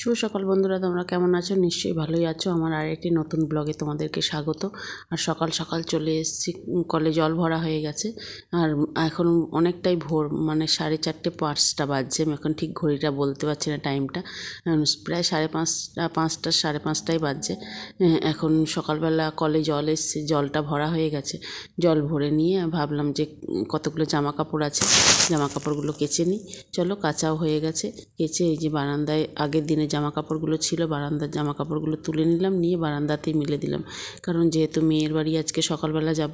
শুভ সকাল বন্ধুরা, তোমরা কেমন আছো? নিশ্চয়ই ভালোই আছো। আমার আরেকটি নতুন ব্লগে তোমাদেরকে স্বাগত। আর সকাল সকাল চলে এসেছি, কলে জল ভরা হয়ে গেছে। আর এখন অনেকটাই ভোর, মানে 4:30 5টা বাজছে। আমি এখন ঠিক ঘড়িটা বলতে পারছি না টাইমটা, প্রায় 5:30 5:30 বাজছে। এখন সকালবেলা কলে জল এসছে, জলটা ভরা হয়ে গেছে। জল ভরে নিয়ে ভাবলাম যে কতগুলো জামা কাপড় আছে, জামা কাপড়গুলো কেচে নিই। চলো, কাচাও হয়ে গেছে। কেচে এই যে বারান্দায় আগের দিনে জামা কাপড়গুলো ছিল, বারান্দার জামা কাপড়গুলো তুলে নিলাম, নিয়ে বারান্দাতেই মিলে দিলাম। কারণ যেহেতু মেয়ের বাড়ি আজকে সকালবেলা যাব,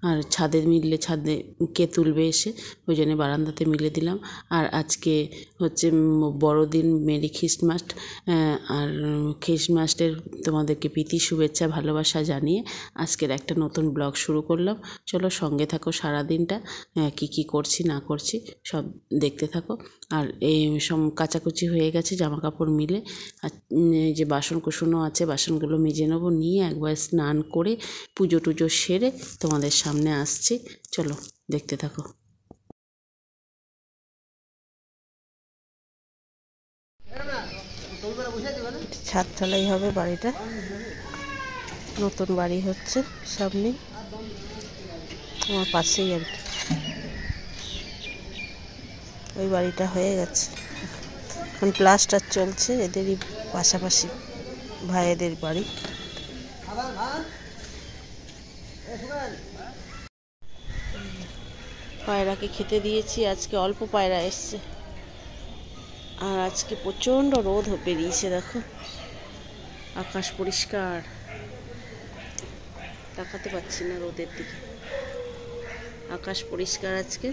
আর ছাদে মিললে ছাদে কে তুলবে এসে, ওই জন্য বারান্দাতে মিলে দিলাম। আর আজকে হচ্ছে বড়দিন, মেরি খ্রিস্টমাস। আর খ্রিস্টমাসের তোমাদেরকে প্রীতি শুভেচ্ছা ভালোবাসা জানিয়ে আজকের একটা নতুন ব্লগ শুরু করলাম। চলো সঙ্গে থাকো সারাদিনটা, কি করছি না করছি সব দেখতে থাকো। আর এই সব কাচাকুচি হয়ে গেছে, জামা কাপড় মিলে। আর এই যে বাসন কুসনও আছে, বাসনগুলো মেজে নেবো, নিয়ে একবার স্নান করে পুজো টুজো সেরে তোমাদের সামনে আসছি। চলো দেখতে থাকো। ছাদ ঢালাই হবে, বাড়িটা নতুন বাড়ি হচ্ছে সামনে আমার পাশেই আর কি। ওই বাড়িটা হয়ে গেছে, এখন প্লাস্টার চলছে। এদেরই পাশাপাশি ভাইদের বাড়ি। পায়রাকে খেতে দিয়েছি, আজকে অল্প পায়রা এসছে। আর আজকে প্রচণ্ড রোদ বেরিয়েছে, দেখো আকাশ পরিষ্কার, তাকাতে পারছি না রোদের দিকে। আকাশ পরিষ্কার আজকে।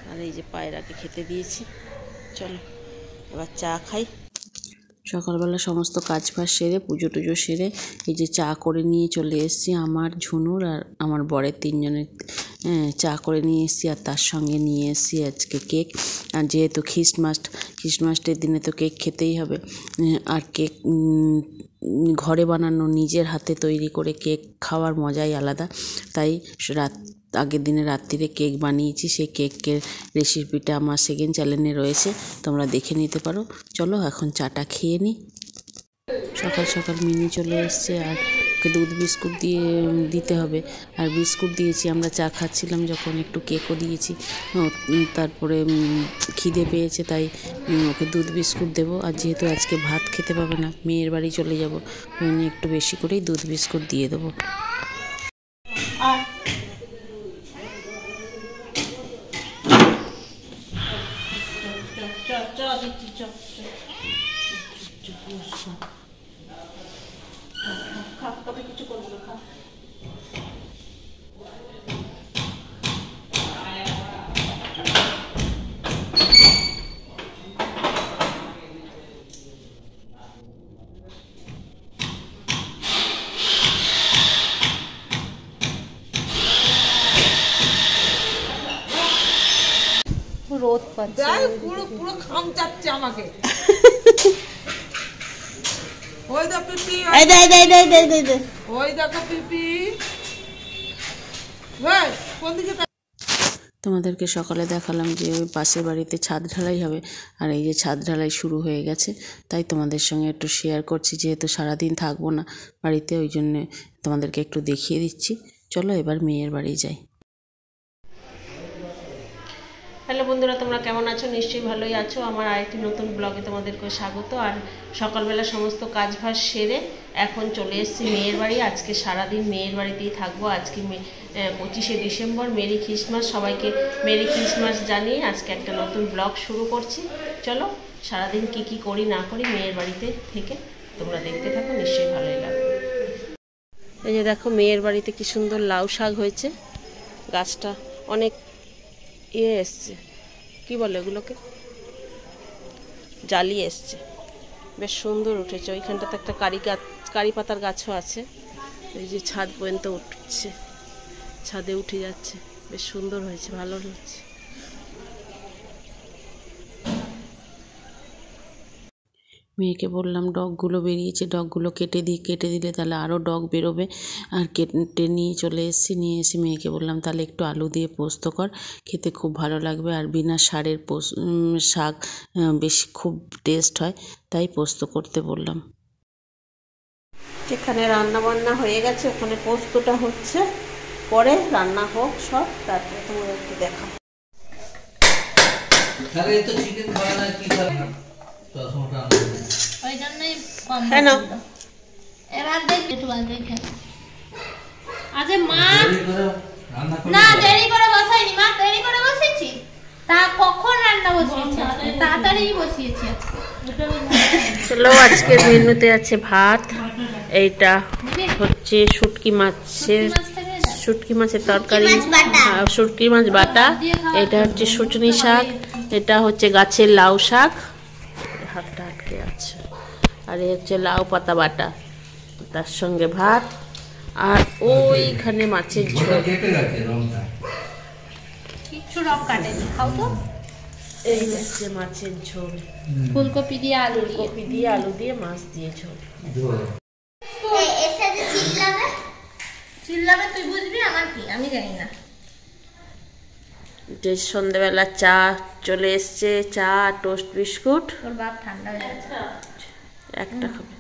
আর এই যে পায়রাকে খেতে দিয়েছি। চলো এবার চা খাই। সকালবেলা সমস্ত কাজ ফাজ সেরে পুজো টুজো সেরে এই যে চা করে নিয়ে চলে এসেছি। আমার ঝুনুর আর আমার বরের 3 জনের চা করে নিয়ে এসেছি। আর তার সঙ্গে নিয়ে এসেছি আজকে কেক। আর যেহেতু খ্রিস্টমাসের দিনে তো কেক খেতেই হবে। আর কেক ঘরে বানানো, নিজের হাতে তৈরি করে কেক খাওয়ার মজাই আলাদা। তাই আগের দিনে রাত্রিরে কেক বানিয়েছি। সেই কেকের রেসিপিটা আমার সেকেন্ড চ্যানেলে রয়েছে, তোমরা দেখে নিতে পারো। চলো এখন চাটা খেয়ে নিই। সকাল সকাল মিনি চলে এসছে, আর ওকে দুধ বিস্কুট দিতে হবে। আর বিস্কুট দিয়েছি, আমরা চা খাচ্ছিলাম যখন একটু কেকও দিয়েছি। তারপরে খিদে পেয়েছে, তাই ওকে দুধ বিস্কুট দেবো। আর যেহেতু আজকে ভাত খেতে পাবে না, মেয়ের বাড়ি চলে যাব, ওই জন্য একটু বেশি করেই দুধ বিস্কুট দিয়ে দেবো। কিছু করবো না, রোদ পাচ্ছে, পুরো পুরো খাম চাচ্ছে আমাকে। ওই দেখো পিপি, ওই দেখো পিপি, ভাই কোন দিকে? তোমাদেরকে সকালে দেখালাম যে ওই পাশের বাড়িতে ছাদ ঢালাই হবে। আর এই যে ছাদ ঢালাই শুরু হয়ে গেছে, তাই তোমাদের সঙ্গে একটু শেয়ার করছি। যেহেতু সারাদিন থাকবো না বাড়িতে, ওই জন্যে তোমাদেরকে একটু দেখিয়ে দিচ্ছি। চলো এবার মেয়ের বাড়ি যাই। হ্যালো বন্ধুরা, তোমরা কেমন আছো? নিশ্চয়ই ভালোই আছো। আমার আরেকটি নতুন ব্লগে তোমাদেরকে স্বাগত। আর সকালবেলা সমস্ত কাজ ফাজ সেরে এখন চলে এসেছি মেয়ের বাড়ি। আজকে সারাদিন মেয়ের বাড়িতেই থাকবো। আজকে 25শে ডিসেম্বর, মেরি খ্রিস্টমাস। সবাইকে মেরি খ্রিস্টমাস জানিয়ে আজকে একটা নতুন ব্লগ শুরু করছি। চলো সারাদিন কি করি না করি মেয়ের বাড়িতে থেকে তোমরা দেখতে থাকো, নিশ্চয়ই ভালোই লাগবে। এই যে দেখো মেয়ের বাড়িতে কি সুন্দর লাউ শাক হয়েছে। গাছটা অনেক এসছে, কি বলে এগুলোকে, জালি এসছে, বেশ সুন্দর উঠেছে। ওইখানটাতে একটা কারি পাতার গাছও আছে। এই যে ছাদ পর্যন্ত উঠছে, ছাদে উঠে যাচ্ছে, বেশ সুন্দর হয়েছে, ভালো হচ্ছে। মেয়েকে বললাম ডগগুলো বেরিয়েছে, ডগগুলো কেটে দিলে তাহলে আরও ডগ বেরোবে। আর কেটে নিয়ে চলে এসে মেয়েকে বললাম তাহলে একটু আলু দিয়ে পোস্ত কর, খেতে খুব ভালো লাগবে, আর বিনা সারের শাক বেশি খুব টেস্ট হয়, তাই পোস্ত করতে বললাম। যেখানে রান্না বান্না হয়ে গেছে ওখানে পোস্তটা হচ্ছে, পরে রান্না হোক সব, তারপরে তোমার একটু দেখা। চলো, আজকের মেনুতে আছে ভাত, এইটা হচ্ছে শুটকি মাছের তরকারি, শুটকি মাছ বাটা, এটা হচ্ছে শুটনি শাক, এটা হচ্ছে গাছের লাউ শাক, হাতটা আটকে আছে, আর এই হচ্ছে লাউ পাতা বাটা, তার সঙ্গে ভাত, আর ওইখানে মাছের ঝোল। এই হচ্ছে মাছের ঝোল, ফুলকপি দিয়ে আলু দিয়ে মাছ দিয়ে ঝোল। তুই বুঝবি আমার কি, আমি জানি না। যে সন্ধ্যেবেলা চা চলে এসছে, চা টোস্ট বিস্কুট। তোর বাপ ঠান্ডা হয়ে গেছে, একটা খাবে।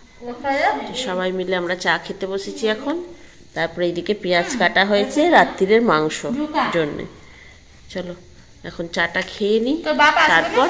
সবাই মিলে আমরা চা খেতে বসেছি এখন। তারপরে এইদিকে পেঁয়াজ কাটা হয়েছে রাত্রিরের মাংস জন্য। চলো এখন চাটা খেয়ে নি, তারপর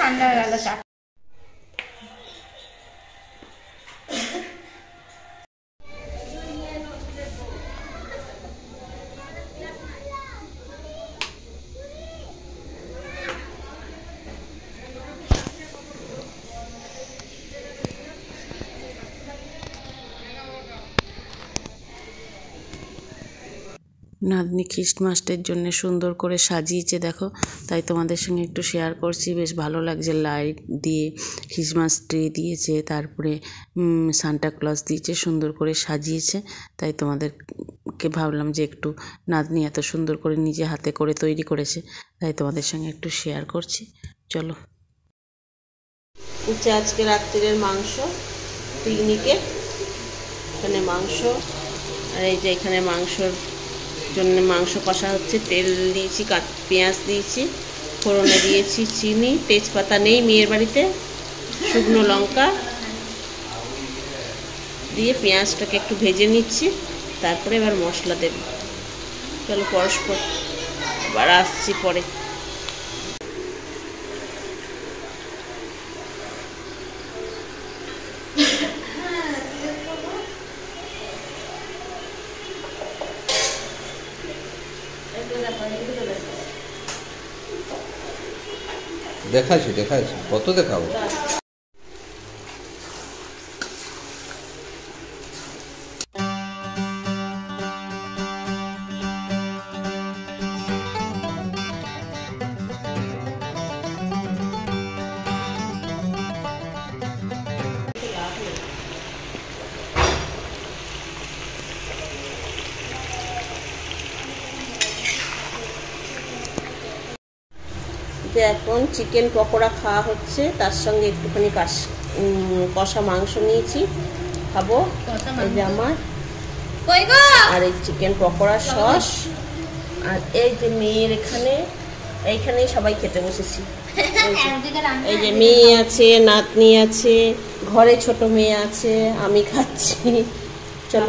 নাতনি খ্রিস্টমাসের জন্য সুন্দর করে সাজিয়েছে দেখো, তাই তোমাদের সঙ্গে একটু শেয়ার করছি। বেশ ভালো লাগছে, লাইট দিয়ে খ্রিস্টমাস ট্রি দিয়েছে, তারপরে সান্টা ক্লজ দিয়েছে, সুন্দর করে সাজিয়েছে। তাই তোমাদেরকে ভাবলাম যে একটু, নাতনি এত সুন্দর করে নিজে হাতে করে তৈরি করেছে, তাই তোমাদের সঙ্গে একটু শেয়ার করছি। চলো, আজকে রাত্রিরের মাংস, পিকনিকে এখানে মাংস, আর এই যে এখানে মাংসর জন্য মাংস কষা হচ্ছে। তেল দিয়েছি, পেঁয়াজ দিয়েছি, ফোড়নে দিয়েছি চিনি, তেজপাতা নেই মেয়ের বাড়িতে, শুকনো লঙ্কা দিয়ে পেঁয়াজটাকে একটু ভেজে নিচ্ছি, তারপরে এবার মশলা দেব। চলো পরস্পর আবার আসছি পরে। দেখাচ্ছি কত দেখাবো। এখন চিকেন পকোড়া খাওয়া হচ্ছে, তার সঙ্গে একটুখানি কষা মাংস নিয়েছি, খাবো। এই যে আমার, আর এই চিকেন পকোড়া সস, আর এই যে মেয়ের এইখানেই সবাই খেতে বসেছি। এই যে মেয়ে আছে, নাতনি আছে, ঘরে ছোট মেয়ে আছে, আমি খাচ্ছি। চলো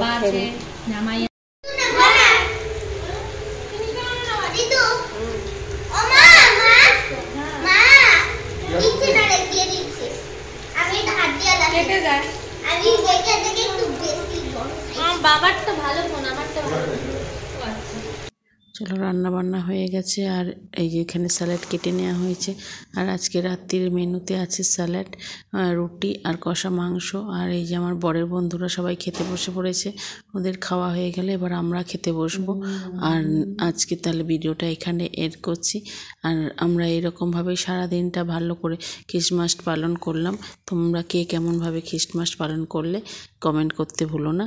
বাবারটা ভালো ফোন, আমারটা ভালো। চলো, রান্না বান্না হয়ে গেছে, আর এই যে এখানে স্যালাড কেটে নেওয়া হয়েছে, আর আজকে রাত্রির মেনুতে আছে স্যালাড, রুটি আর কষা মাংস। আর এই যে আমার বরের বন্ধুরা সবাই খেতে বসে পড়েছে, ওদের খাওয়া হয়ে গেলে এবার আমরা খেতে বসবো। আর আজকে তাহলে ভিডিওটা এখানে এড করছি। আর আমরা এরকমভাবেই সারাদিনটা ভালো করে খ্রিস্টমাস পালন করলাম। তোমরা কে কেমনভাবে খ্রিস্টমাস পালন করলে কমেন্ট করতে ভুলো না।